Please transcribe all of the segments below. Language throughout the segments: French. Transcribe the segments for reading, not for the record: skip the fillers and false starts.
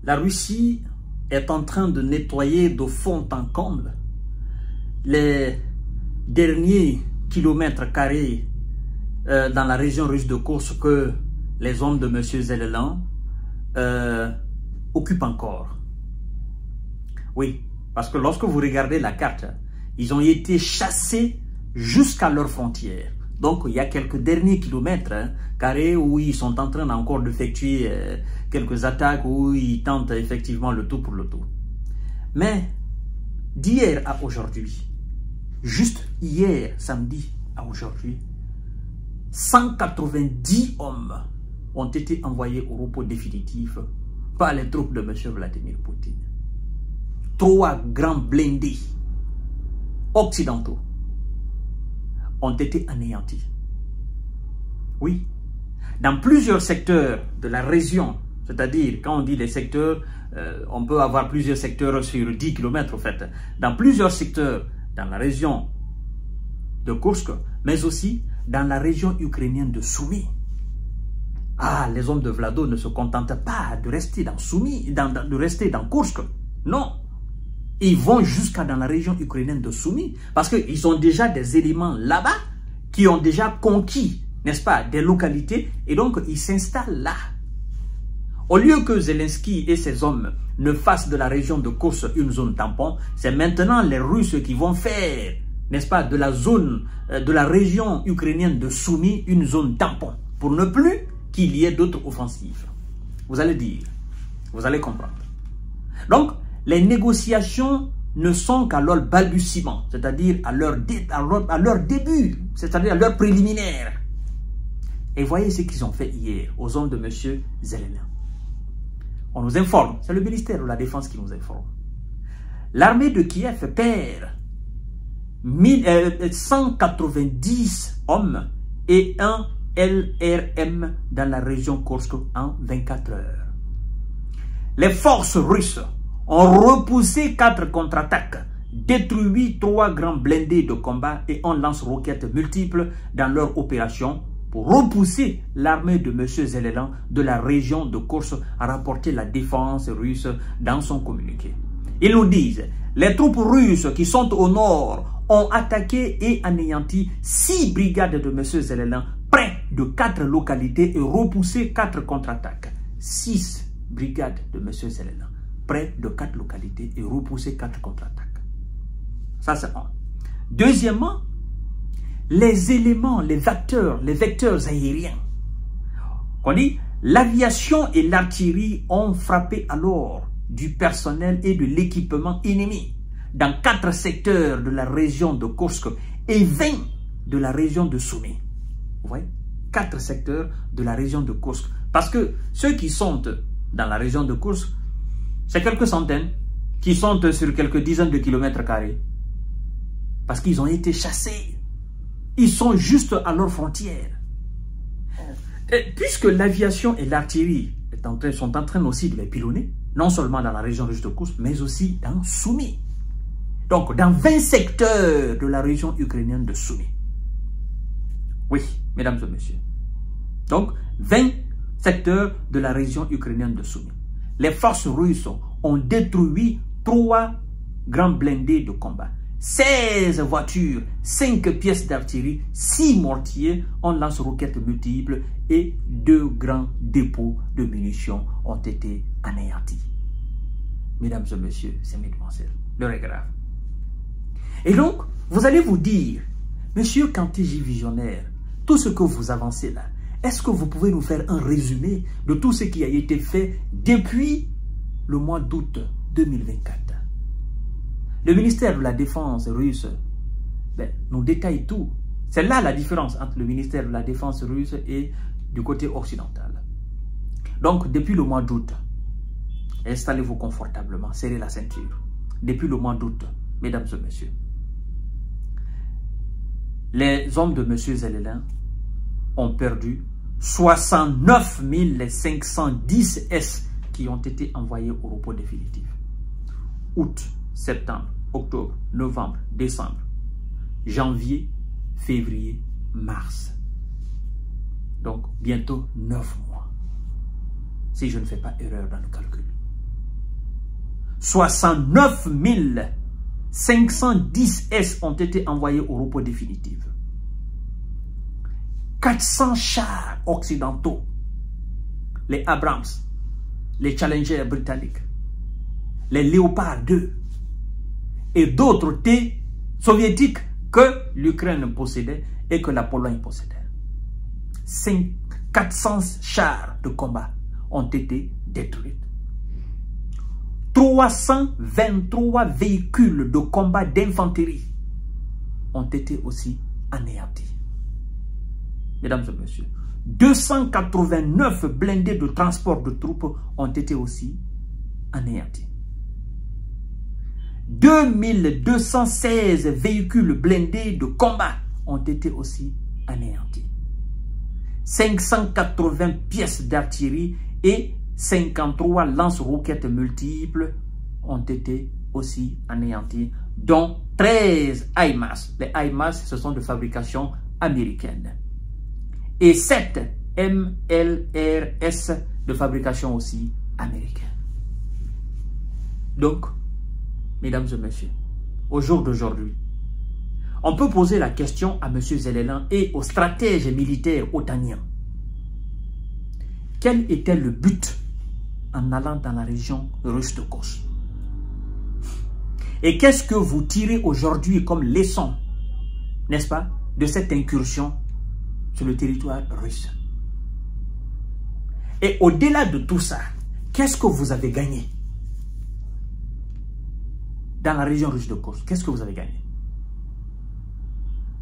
La Russie est en train de nettoyer de fond en comble les derniers kilomètres carrés dans la région russe de Kursk que les hommes de M. Zelelan occupent encore. Oui, parce que lorsque vous regardez la carte, ils ont été chassés jusqu'à leurs frontières. Donc, il y a quelques derniers kilomètres carrés où ils sont en train encore d'effectuer quelques attaques, où ils tentent effectivement le tout pour le tout. Mais, d'hier à aujourd'hui, juste hier, samedi à aujourd'hui, 190 hommes ont été envoyés au repos définitif par les troupes de M. Vladimir Poutine. 3 grands blindés occidentaux ont été anéantis. Oui, dans plusieurs secteurs de la région, c'est-à-dire quand on dit les secteurs, on peut avoir plusieurs secteurs sur 10 km en fait, dans plusieurs secteurs dans la région de Kursk, mais aussi dans la région ukrainienne de Soumy. Ah, les hommes de Vlado ne se contentent pas de rester dans Soumy, de rester dans Kursk. Non. Ils vont jusqu'à dans la région ukrainienne de Soumy parce qu'ils ont déjà des éléments là-bas qui ont déjà conquis, n'est-ce pas, des localités et donc ils s'installent là. Au lieu que Zelensky et ses hommes ne fassent de la région de Kursk une zone tampon, c'est maintenant les Russes qui vont faire, n'est-ce pas, de la zone, de la région ukrainienne de Soumy une zone tampon pour ne plus qu'il y ait d'autres offensives. Vous allez dire, vous allez comprendre. Donc, les négociations ne sont qu'à leur balbutiement, c'est-à-dire à leur début, c'est-à-dire à leur préliminaire. Et voyez ce qu'ils ont fait hier aux hommes de M. Zelelan. On nous informe, c'est le ministère de la Défense qui nous informe. L'armée de Kiev perd 190 hommes et un LRM dans la région Kursk en 24 heures. Les forces russes ont repoussé 4 contre-attaques, détruit 3 grands blindés de combat et un lance-roquettes multiples dans leur opération pour repousser l'armée de M. Zelelan de la région de Kursk, a rapporté la défense russe dans son communiqué. Ils nous disent, les troupes russes qui sont au nord ont attaqué et anéanti 6 brigades de M. Zelelan près de 4 localités et repoussé 4 contre-attaques. 6 brigades de M. Zelelan près de 4 localités et repousser 4 contre-attaques. Ça, c'est un. Deuxièmement, les éléments, les vecteurs aériens. On dit, l'aviation et l'artillerie ont frappé alors du personnel et de l'équipement ennemi dans 4 secteurs de la région de Kursk et 20 de la région de Soumy. Vous voyez, 4 secteurs de la région de Kursk. Parce que ceux qui sont dans la région de Kursk, c'est quelques centaines qui sont sur quelques dizaines de kilomètres carrés. Parce qu'ils ont été chassés. Ils sont juste à leurs frontières. Et puisque l'aviation et l'artillerie sont en train aussi de les pilonner, non seulement dans la région russe de Kursk, mais aussi dans Soumy. Donc, dans 20 secteurs de la région ukrainienne de Soumy. Oui, mesdames et messieurs. Donc, 20 secteurs de la région ukrainienne de Soumy. Les forces russes ont détruit 3 grands blindés de combat, 16 voitures, 5 pièces d'artillerie, 6 mortiers, un lance-roquettes multiples et 2 grands dépôts de munitions ont été anéantis. Mesdames et messieurs, c'est mesdemoiselles, l'heure est grave. Et donc, vous allez vous dire, monsieur Kanté-J Visionnaire, tout ce que vous avancez là, est-ce que vous pouvez nous faire un résumé de tout ce qui a été fait depuis le mois d'août 2024? Le ministère de la Défense russe nous détaille tout. C'est là la différence entre le ministère de la Défense russe et du côté occidental. Donc, depuis le mois d'août, installez-vous confortablement, serrez la ceinture. Depuis le mois d'août, mesdames et messieurs, les hommes de M. Zelelan ont perdu 69 510 S qui ont été envoyés au repos définitif. Août, septembre, octobre, novembre, décembre, janvier, février, mars. Donc, bientôt 9 mois. Si je ne fais pas erreur dans le calcul. 69 510 S ont été envoyés au repos définitif. 400 chars occidentaux, les Abrams, les Challenger britanniques, les Léopard 2 et d'autres T soviétiques que l'Ukraine possédait et que la Pologne possédait. 400 chars de combat ont été détruits. 323 véhicules de combat d'infanterie ont été aussi anéantis. Mesdames et messieurs, 289 blindés de transport de troupes ont été aussi anéantis. 2216 véhicules blindés de combat ont été aussi anéantis. 580 pièces d'artillerie et 53 lance-roquettes multiples ont été aussi anéantis, dont 13 HIMARS. Les HIMARS, ce sont de fabrication américaine. Et 7 MLRS de fabrication aussi américaine. Donc, mesdames et messieurs, au jour d'aujourd'hui, on peut poser la question à M. Zelenko et aux stratèges militaires otaniens. Quel était le but en allant dans la région russe de Kursk? Et qu'est-ce que vous tirez aujourd'hui comme leçon, n'est-ce pas, de cette incursion sur le territoire russe? Et au-delà de tout ça, qu'est-ce que vous avez gagné dans la région russe de Kursk? Qu'est-ce que vous avez gagné?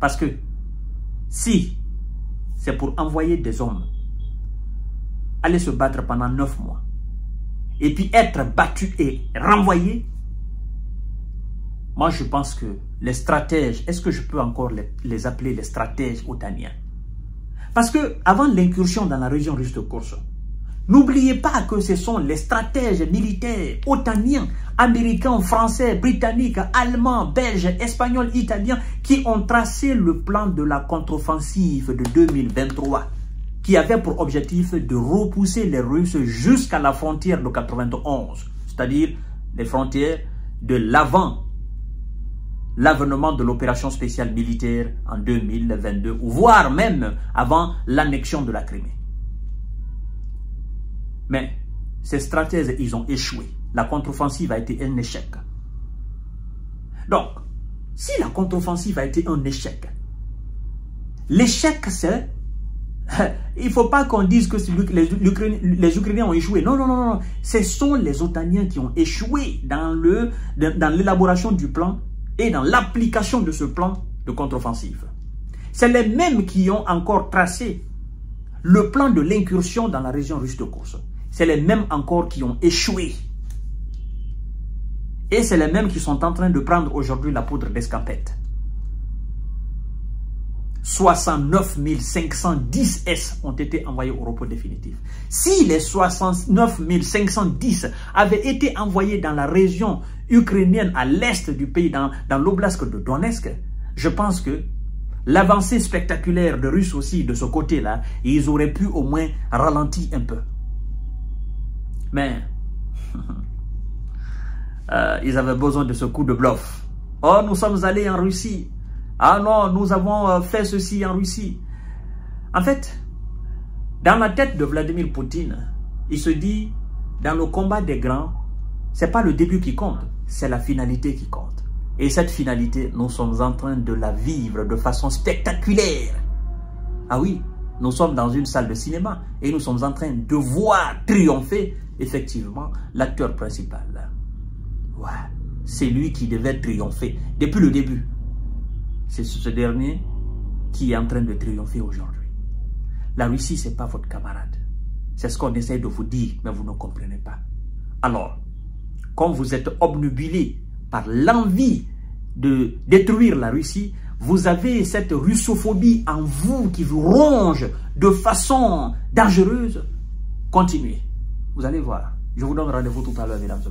Parce que si c'est pour envoyer des hommes aller se battre pendant 9 mois et puis être battus et renvoyés, moi je pense que les stratèges, est-ce que je peux encore les appeler les stratèges otaniens? Parce que avant l'incursion dans la région russe de Kursk, n'oubliez pas que ce sont les stratèges militaires otaniens, américains, français, britanniques, allemands, belges, espagnols, italiens, qui ont tracé le plan de la contre-offensive de 2023, qui avait pour objectif de repousser les Russes jusqu'à la frontière de 91, c'est-à-dire les frontières de l'avènement de l'opération spéciale militaire en 2022, voire même avant l'annexion de la Crimée. Mais ces stratèges, ils ont échoué. La contre-offensive a été un échec. Donc, si la contre-offensive a été un échec, l'échec c'est... Il ne faut pas qu'on dise que les Ukrainiens ont échoué. Non, non, non, non. Ce sont les Otaniens qui ont échoué dans l'élaboration du plan et dans l'application de ce plan de contre-offensive. C'est les mêmes qui ont encore tracé le plan de l'incursion dans la région russe de Kursk. C'est les mêmes encore qui ont échoué. Et c'est les mêmes qui sont en train de prendre aujourd'hui la poudre d'escampette. 69 510 S ont été envoyés au repos définitif. Si les 69 510 avaient été envoyés dans la région ukrainienne à l'est du pays, dans l'oblast de Donetsk, je pense que l'avancée spectaculaire de Russes aussi de ce côté-là, ils auraient pu au moins ralentir un peu. Mais ils avaient besoin de ce coup de bluff. Oh, nous sommes allés en Russie. Ah non, nous avons fait ceci en Russie. En fait, dans la tête de Vladimir Poutine, il se dit, dans le combat des grands, c'est pas le début qui compte, c'est la finalité qui compte. Et cette finalité, nous sommes en train de la vivre de façon spectaculaire. Ah oui, nous sommes dans une salle de cinéma et nous sommes en train de voir triompher, effectivement, l'acteur principal. Ouais, c'est lui qui devait triompher depuis le début. C'est ce dernier qui est en train de triompher aujourd'hui. La Russie, ce n'est pas votre camarade. C'est ce qu'on essaie de vous dire, mais vous ne comprenez pas. Alors, comme vous êtes obnubilé par l'envie de détruire la Russie, vous avez cette russophobie en vous qui vous ronge de façon dangereuse. Continuez. Vous allez voir. Je vous donne rendez-vous tout à l'heure, mesdames et messieurs.